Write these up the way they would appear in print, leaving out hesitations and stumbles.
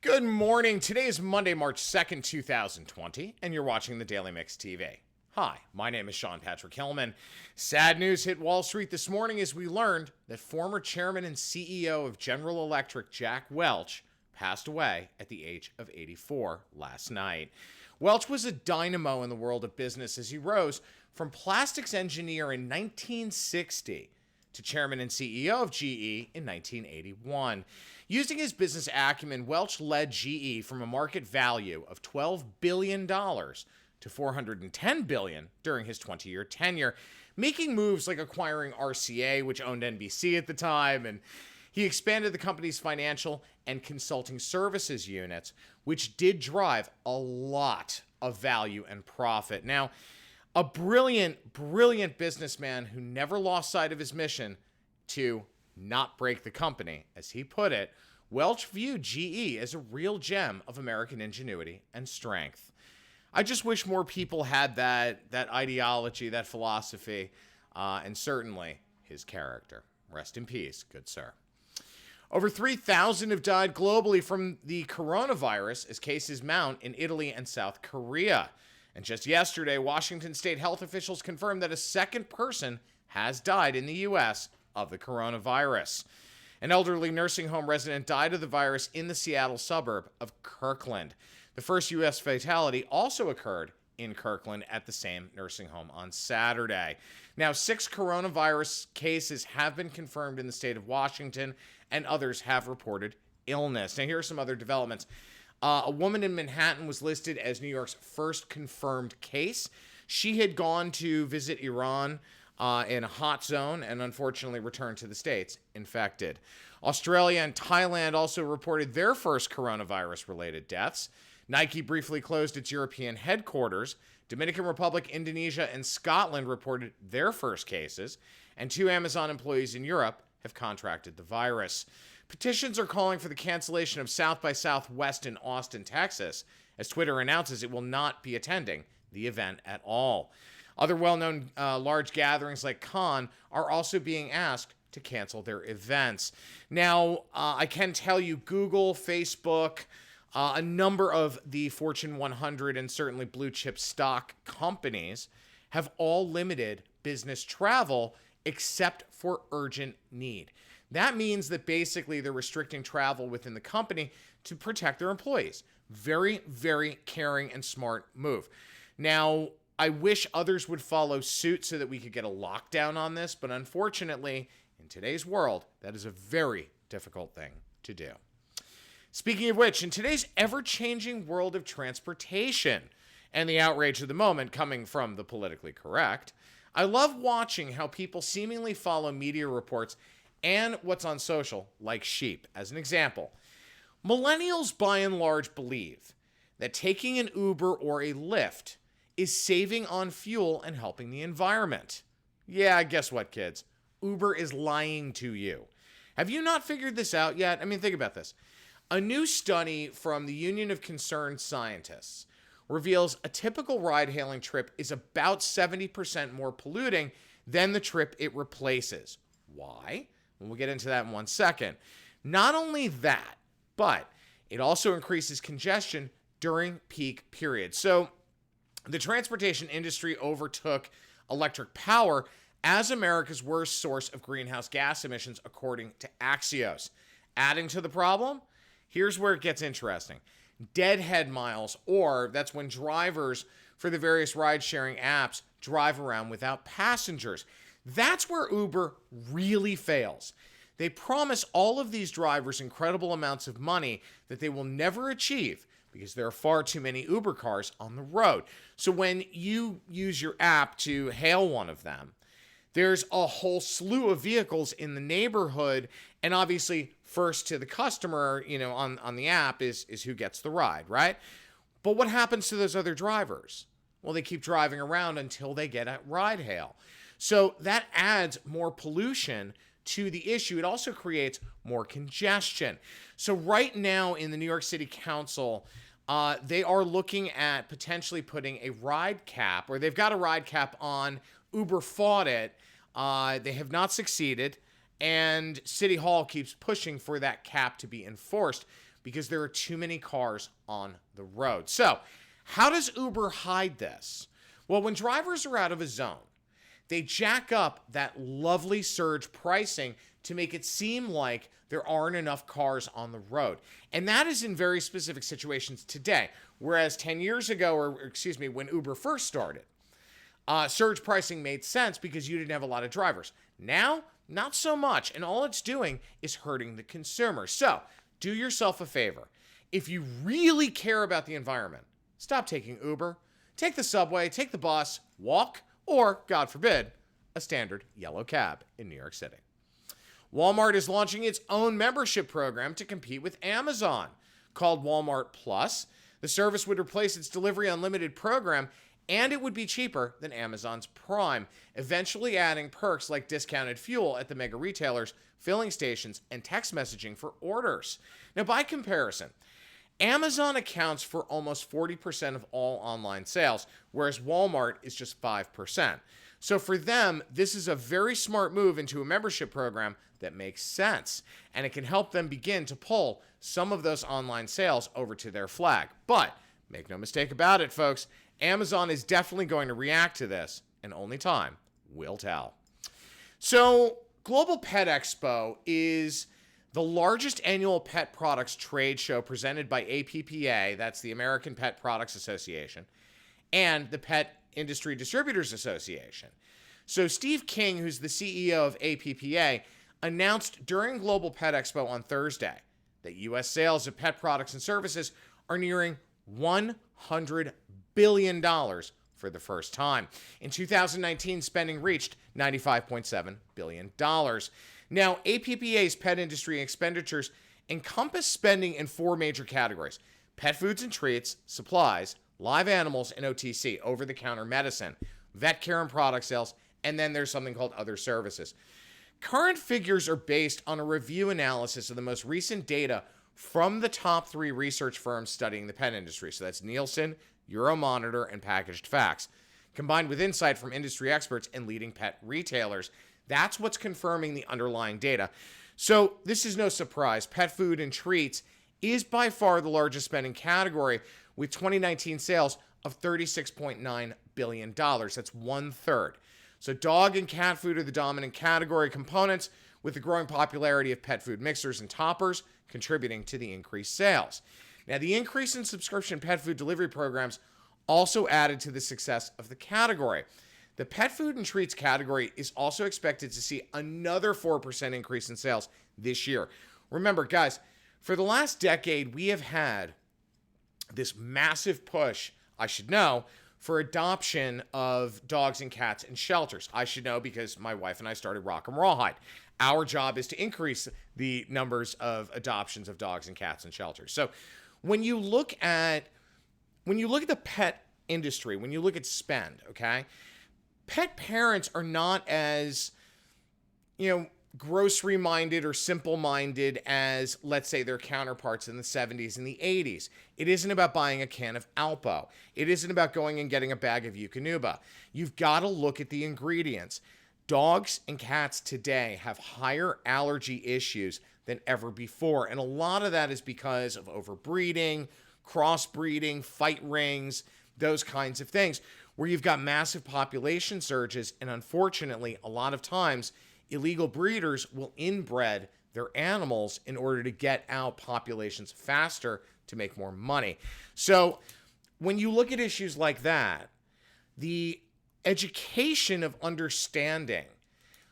Good morning. Today is Monday, March 2nd, 2020, and you're watching the Daily Mix TV. Hi, my name is Sean Patrick Hillman. Sad news hit Wall Street this morning as we learned that former chairman and CEO of General Electric, Jack Welch, passed away at the age of 84 last night. Welch was a dynamo in the world of business as he rose from plastics engineer in 1960 to chairman and CEO of GE in 1981. Using his business acumen, Welch led GE from a market value of $12 billion to $410 billion during his 20-year tenure, making moves like acquiring RCA, which owned NBC at the time, and he expanded the company's financial and consulting services units, which did drive a lot of value and profit. Now, a brilliant, brilliant businessman who never lost sight of his mission to not break the company, as he put it, Welch viewed GE as a real gem of American ingenuity and strength. I just wish more people had that ideology, that philosophy, and certainly his character. Rest in peace, good sir. Over 3,000 have died globally from the coronavirus as cases mount in Italy and South Korea. And just yesterday, Washington state health officials confirmed that a second person has died in the U.S. of the coronavirus. An elderly nursing home resident died of the virus in the Seattle suburb of Kirkland. The first U.S. fatality also occurred in Kirkland at the same nursing home on Saturday. Now, 6 coronavirus cases have been confirmed in the state of Washington, and others have reported illness. Now, here are some other developments. A woman in Manhattan was listed as New York's first confirmed case. She had gone to visit Iran in a hot zone and unfortunately returned to the States infected. Australia and Thailand also reported their first coronavirus-related deaths. Nike briefly closed its European headquarters. Dominican Republic, Indonesia, and Scotland reported their first cases. And 2 Amazon employees in Europe have contracted the virus. Petitions are calling for the cancellation of South by Southwest in Austin, Texas, as Twitter announces it will not be attending the event at all. Other well-known large gatherings like Cannes are also being asked to cancel their events. Now, I can tell you Google, Facebook, a number of the Fortune 100 and certainly blue chip stock companies have all limited business travel except for urgent need. That means that basically they're restricting travel within the company to protect their employees. Very, very caring and smart move. Now, I wish others would follow suit so that we could get a lockdown on this, but unfortunately, in today's world, that is a very difficult thing to do. Speaking of which, in today's ever-changing world of transportation and the outrage of the moment coming from the politically correct, I love watching how people seemingly follow media reports and what's on social like sheep. As an example, millennials by and large believe that taking an Uber or a Lyft is saving on fuel and helping the environment. Yeah, guess what, kids? Uber is lying to you. Have you not figured this out yet? I mean, think about this. A new study from the Union of Concerned Scientists reveals a typical ride-hailing trip is about 70% more polluting than the trip it replaces. Why? Well, we'll get into that in one second. Not only that, but it also increases congestion during peak periods. So the transportation industry overtook electric power as America's worst source of greenhouse gas emissions, according to Axios. Adding to the problem, here's where it gets interesting. Deadhead miles, or that's when drivers for the various ride-sharing apps drive around without passengers. That's where Uber really fails. They promise all of these drivers incredible amounts of money that they will never achieve because there are far too many Uber cars on the road. So when you use your app to hail one of them, there's a whole slew of vehicles in the neighborhood, and obviously first to the customer, on the app is who gets the ride, right? But what happens to those other drivers? Well, they keep driving around until they get a ride hail. So that adds more pollution to the issue. It also creates more congestion. So right now in the New York City Council, they are looking at potentially putting a ride cap, or they've got a ride cap on. Uber fought it. They have not succeeded, and City Hall keeps pushing for that cap to be enforced because there are too many cars on the road. So, how does Uber hide this? Well, when drivers are out of a zone, they jack up that lovely surge pricing to make it seem like there aren't enough cars on the road. And that is in very specific situations today. Whereas 10 years ago, when Uber first started, surge pricing made sense because you didn't have a lot of drivers. Now, not so much. And all it's doing is hurting the consumer. So, do yourself a favor. If you really care about the environment, stop taking Uber. Take the subway, take the bus, walk, or, God forbid, a standard yellow cab in New York City. Walmart is launching its own membership program to compete with Amazon, called Walmart Plus. The service would replace its Delivery Unlimited program, and it would be cheaper than Amazon's Prime, eventually adding perks like discounted fuel at the mega retailers, filling stations, and text messaging for orders. Now, by comparison, Amazon accounts for almost 40% of all online sales, whereas Walmart is just 5%. So for them, this is a very smart move into a membership program that makes sense, and it can help them begin to pull some of those online sales over to their flag. But make no mistake about it, folks, Amazon is definitely going to react to this, and only time will tell. So Global Pet Expo is the largest annual pet products trade show presented by APPA, that's the American Pet Products Association, and the Pet Industry Distributors Association. So Steve King, who's the CEO of APPA, announced during Global Pet Expo on Thursday that U.S. sales of pet products and services are nearing $100 billion for the first time. In 2019, spending reached $95.7 billion. Now, APPA's pet industry expenditures encompass spending in four major categories: pet foods and treats, supplies, live animals, and OTC, over-the-counter medicine, vet care and product sales, and then there's something called other services. Current figures are based on a review analysis of the most recent data from the top three research firms studying the pet industry. So that's Nielsen, Euromonitor, and Packaged Facts, combined with insight from industry experts and leading pet retailers. That's what's confirming the underlying data. So this is no surprise. Pet food and treats is by far the largest spending category, with 2019 sales of $36.9 billion. That's 1/3. So dog and cat food are the dominant category components, with the growing popularity of pet food mixers and toppers contributing to the increased sales. Now, the increase in subscription pet food delivery programs also added to the success of the category. The pet food and treats category is also expected to see another 4% increase in sales this year. Remember, guys, for the last decade, we have had this massive push, I should know, for adoption of dogs and cats in shelters. I should know because my wife and I started Rock 'em Rawhide. Our job is to increase the numbers of adoptions of dogs and cats in shelters. So when you look at the pet industry, when you look at spend, okay, pet parents are not as, grocery minded or simple minded as, let's say, their counterparts in the 70s and the 80s. It isn't about buying a can of Alpo. It isn't about going and getting a bag of Eukanuba. You've got to look at the ingredients. Dogs and cats today have higher allergy issues than ever before, and a lot of that is because of overbreeding, crossbreeding, fight rings, those kinds of things, where you've got massive population surges, and unfortunately, a lot of times, illegal breeders will inbred their animals in order to get out populations faster to make more money. So when you look at issues like that, the education of understanding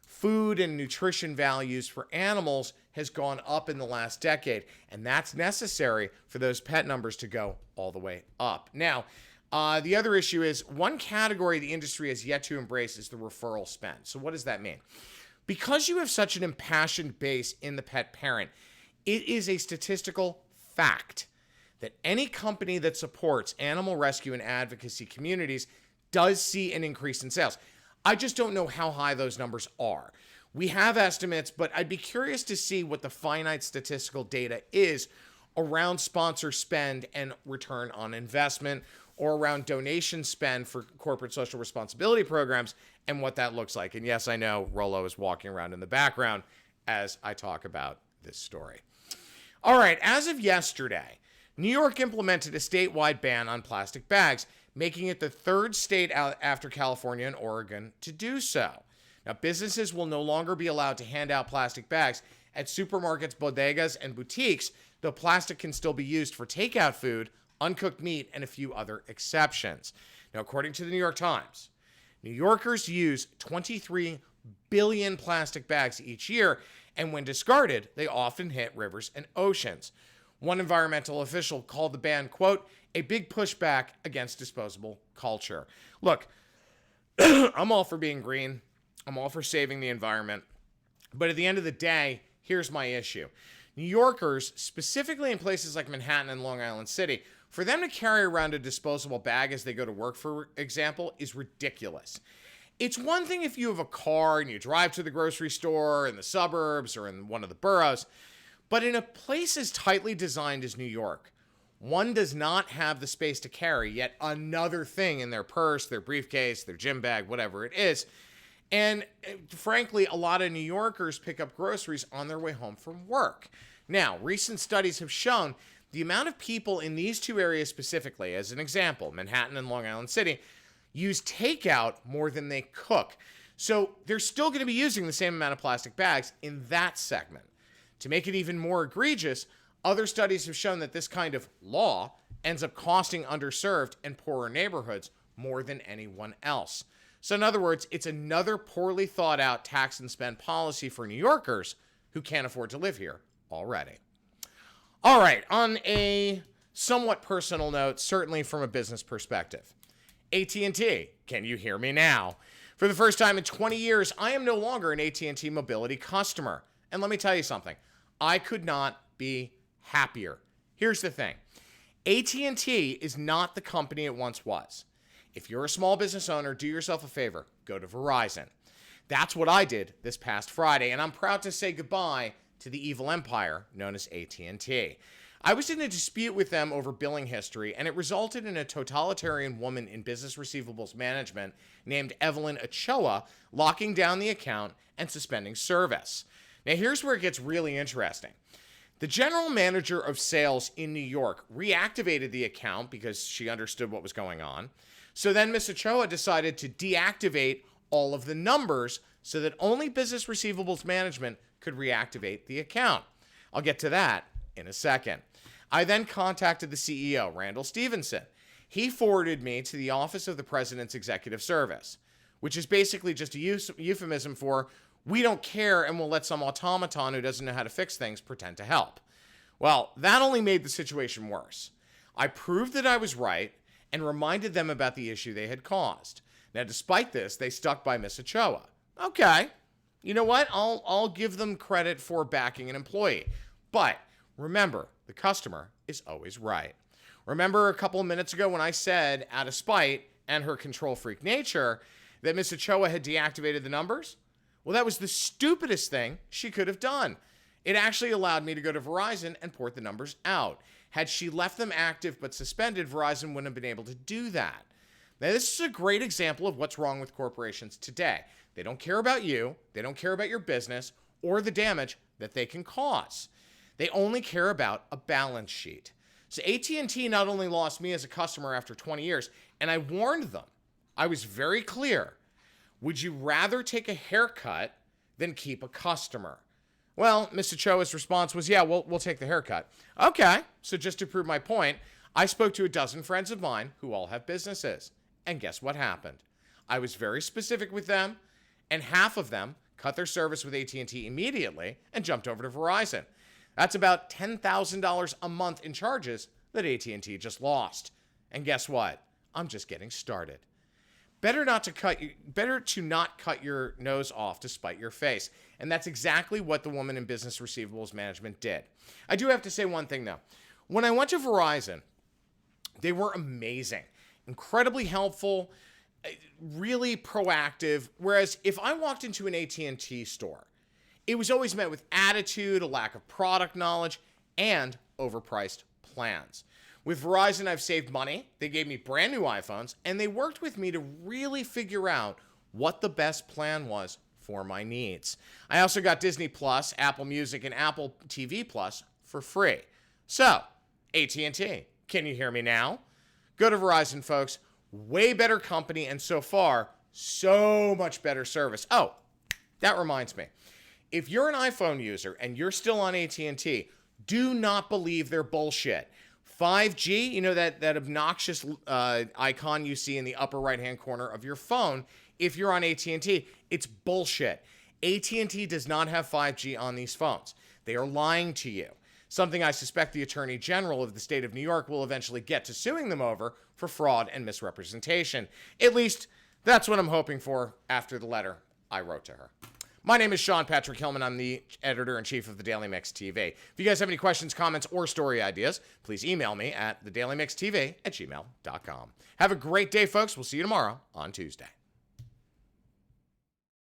food and nutrition values for animals has gone up in the last decade, and that's necessary for those pet numbers to go all the way up. Now, the other issue is one category the industry has yet to embrace is the referral spend. So what does that mean? Because you have such an impassioned base in the pet parent, it is a statistical fact that any company that supports animal rescue and advocacy communities does see an increase in sales. I just don't know how high those numbers are. We have estimates, but I'd be curious to see what the finite statistical data is around sponsor spend and return on investment, or around donation spend for corporate social responsibility programs, and what that looks like. And yes, I know Rollo is walking around in the background as I talk about this story. All right, as of yesterday, New York implemented a statewide ban on plastic bags, making it the third state out after California and Oregon to do so. Now, businesses will no longer be allowed to hand out plastic bags at supermarkets, bodegas, and boutiques, though plastic can still be used for takeout food, uncooked meat, and a few other exceptions. Now, according to the New York Times, New Yorkers use 23 billion plastic bags each year, and when discarded, they often hit rivers and oceans. One environmental official called the ban, quote, a big pushback against disposable culture. Look, I'm all for being green. I'm all for saving the environment. But at the end of the day, here's my issue. New Yorkers, specifically in places like Manhattan and Long Island City, for them to carry around a disposable bag as they go to work, for example, is ridiculous. It's one thing if you have a car and you drive to the grocery store in the suburbs or in one of the boroughs, but in a place as tightly designed as New York, one does not have the space to carry yet another thing in their purse, their briefcase, their gym bag, whatever it is. And frankly, a lot of New Yorkers pick up groceries on their way home from work. Now, recent studies have shown the amount of people in these two areas specifically, as an example, Manhattan and Long Island City, use takeout more than they cook. So they're still going to be using the same amount of plastic bags in that segment. To make it even more egregious, other studies have shown that this kind of law ends up costing underserved and poorer neighborhoods more than anyone else. So in other words, it's another poorly thought out tax and spend policy for New Yorkers who can't afford to live here already. All right, on a somewhat personal note, certainly from a business perspective, AT&T, can you hear me now? For the first time in 20 years, I am no longer an AT&T Mobility customer. And let me tell you something, I could not be happier. Here's the thing, AT&T is not the company it once was. If you're a small business owner, do yourself a favor, go to Verizon. That's what I did this past Friday, and I'm proud to say goodbye to the evil empire known as AT&T. I was in a dispute with them over billing history, and it resulted in a totalitarian woman in business receivables management named Evelyn Ochoa locking down the account and suspending service. Now, here's where it gets really interesting. The general manager of sales in New York reactivated the account because she understood what was going on. So then Ms. Ochoa decided to deactivate all of the numbers so that only business receivables management could reactivate the account. I'll get to that in a second. I then contacted the CEO, Randall Stevenson. He forwarded me to the Office of the President's Executive Service, which is basically just a euphemism for we don't care and we'll let some automaton who doesn't know how to fix things pretend to help. Well, that only made the situation worse. I proved that I was right and reminded them about the issue they had caused. Now, despite this, they stuck by Miss Ochoa. Okay, you know what? I'll give them credit for backing an employee. But remember, the customer is always right. Remember a couple of minutes ago when I said, out of spite and her control freak nature, that Miss Ochoa had deactivated the numbers? Well, that was the stupidest thing she could have done. It actually allowed me to go to Verizon and port the numbers out. Had she left them active but suspended, Verizon wouldn't have been able to do that. Now, this is a great example of what's wrong with corporations today. They don't care about you, they don't care about your business, or the damage that they can cause. They only care about a balance sheet. So AT&T not only lost me as a customer after 20 years, and I warned them. I was very clear. Would you rather take a haircut than keep a customer? Well, Mr. Choa's response was, yeah, we'll take the haircut. Okay, so just to prove my point, I spoke to a dozen friends of mine who all have businesses. And guess what happened? I was very specific with them, and half of them cut their service with AT&T immediately and jumped over to Verizon. That's about $10,000 a month in charges that AT&T just lost. And guess what? I'm just getting started. Better to not cut your nose off to spite your face. And that's exactly what the woman in business receivables management did. I do have to say one thing though. When I went to Verizon, they were amazing, incredibly helpful, really proactive. Whereas if I walked into an AT&T store, it was always met with attitude, a lack of product knowledge, and overpriced plans. With Verizon, I've saved money. They gave me brand new iPhones, and they worked with me to really figure out what the best plan was for my needs. I also got Disney Plus, Apple Music, and Apple TV Plus for free. So, AT&T, can you hear me now? Go to Verizon, folks. Way better company, and so far, so much better service. Oh, that reminds me. If you're an iPhone user and you're still on AT&T, do not believe their bullshit. 5G, you know that obnoxious icon you see in the upper right-hand corner of your phone, if you're on AT&T, it's bullshit. AT&T does not have 5G on these phones. They are lying to you. Something I suspect the Attorney General of the state of New York will eventually get to suing them over for fraud and misrepresentation. At least, that's what I'm hoping for after the letter I wrote to her. My name is Sean Patrick Hillman. I'm the editor-in-chief of the Daily Mix TV. If you guys have any questions, comments, or story ideas, please email me at thedailymixtv@gmail.com. Have a great day, folks. We'll see you tomorrow on Tuesday.